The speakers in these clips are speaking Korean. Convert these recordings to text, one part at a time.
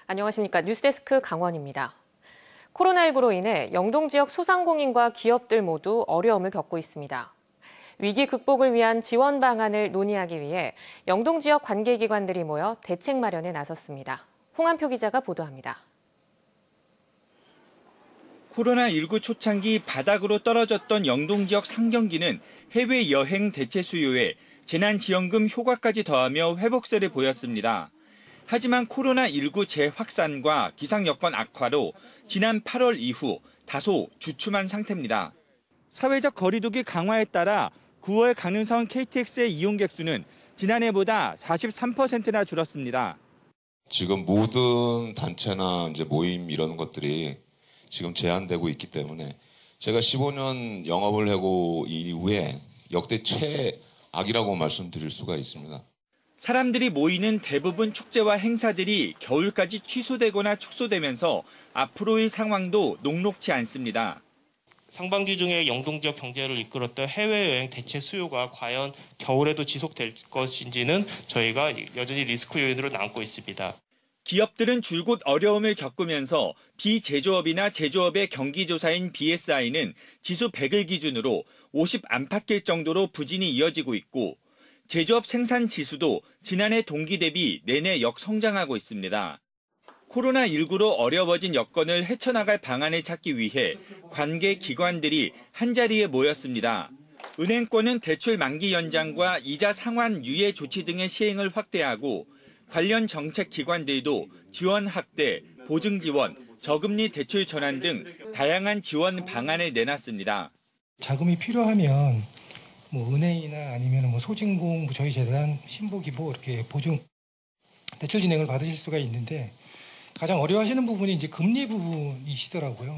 안녕하십니까. 뉴스데스크 강원입니다. 코로나19로 인해 영동 지역 소상공인과 기업들 모두 어려움을 겪고 있습니다. 위기 극복을 위한 지원 방안을 논의하기 위해 영동 지역 관계기관들이 모여 대책 마련에 나섰습니다. 홍한표 기자가 보도합니다. 코로나19 초창기 바닥으로 떨어졌던 영동 지역 상경기는 해외여행 대체 수요에 재난지원금 효과까지 더하며 회복세를 보였습니다. 하지만 코로나19 재확산과 기상 여건 악화로 지난 8월 이후 다소 주춤한 상태입니다. 사회적 거리두기 강화에 따라 9월 강릉선 KTX의 이용객 수는 지난해보다 43%나 줄었습니다. 지금 모든 단체나 모임 이런 것들이 지금 제한되고 있기 때문에 제가 15년 영업을 하고 이후에 역대 최악이라고 말씀드릴 수가 있습니다. 사람들이 모이는 대부분 축제와 행사들이 겨울까지 취소되거나 축소되면서 앞으로의 상황도 녹록지 않습니다. 상반기 중에 영동 지역 경제를 이끌었던 해외여행 대체 수요가 과연 겨울에도 지속될 것인지는 저희가 여전히 리스크 요인으로 남고 있습니다. 기업들은 줄곧 어려움을 겪으면서 비제조업이나 제조업의 경기조사인 BSI는 지수 100을 기준으로 50 안팎일 정도로 부진이 이어지고 있고 제조업 생산 지수도 지난해 동기 대비 내내 역성장하고 있습니다. 코로나19로 어려워진 여건을 헤쳐나갈 방안을 찾기 위해 관계 기관들이 한자리에 모였습니다. 은행권은 대출 만기 연장과 이자 상환 유예 조치 등의 시행을 확대하고 관련 정책 기관들도 지원 확대, 보증 지원, 저금리 대출 전환 등 다양한 지원 방안을 내놨습니다. 자금이 필요하면 은행이나 아니면 소진공, 저희 재단, 신보기보 이렇게 보증 대출 진행을 받으실 수가 있는데 가장 어려워하시는 부분이 이제 금리 부분이시더라고요.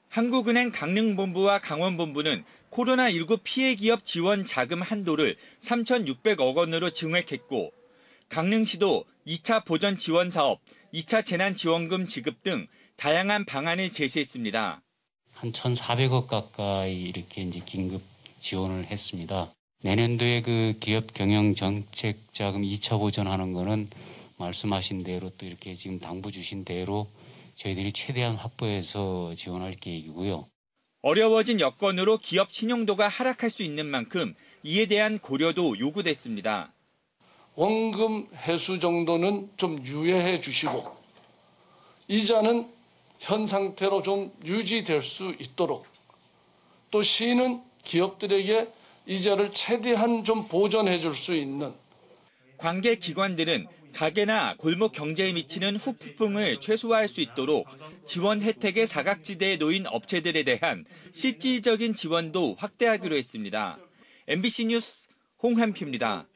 한국은행 강릉본부와 강원본부는 코로나19 피해 기업 지원 자금 한도를 3,600억 원으로 증액했고 강릉시도 2차 보전 지원 사업, 2차 재난지원금 지급 등 다양한 방안을 제시했습니다. 한 1,400억 가까이 이렇게 긴급 지원을 했습니다. 내년도에 그 기업 경영 정책 자금 2차 보전하는 거는 말씀하신 대로 또 이렇게 지금 당부 주신 대로 저희들이 최대한 확보해서 지원할 계획이고요. 어려워진 여건으로 기업 신용도가 하락할 수 있는 만큼 이에 대한 고려도 요구됐습니다. 원금 회수 정도는 좀 유예해 주시고 이자는 현 상태로 좀 유지될 수 있도록 또 시는 기업들에게 이자를 최대한 좀 보전해 줄 수 있는 관계 기관들은 가게나 골목 경제에 미치는 후폭풍을 최소화할 수 있도록 지원 혜택의 사각지대에 놓인 업체들에 대한 실질적인 지원도 확대하기로 했습니다. MBC 뉴스 홍한표입니다.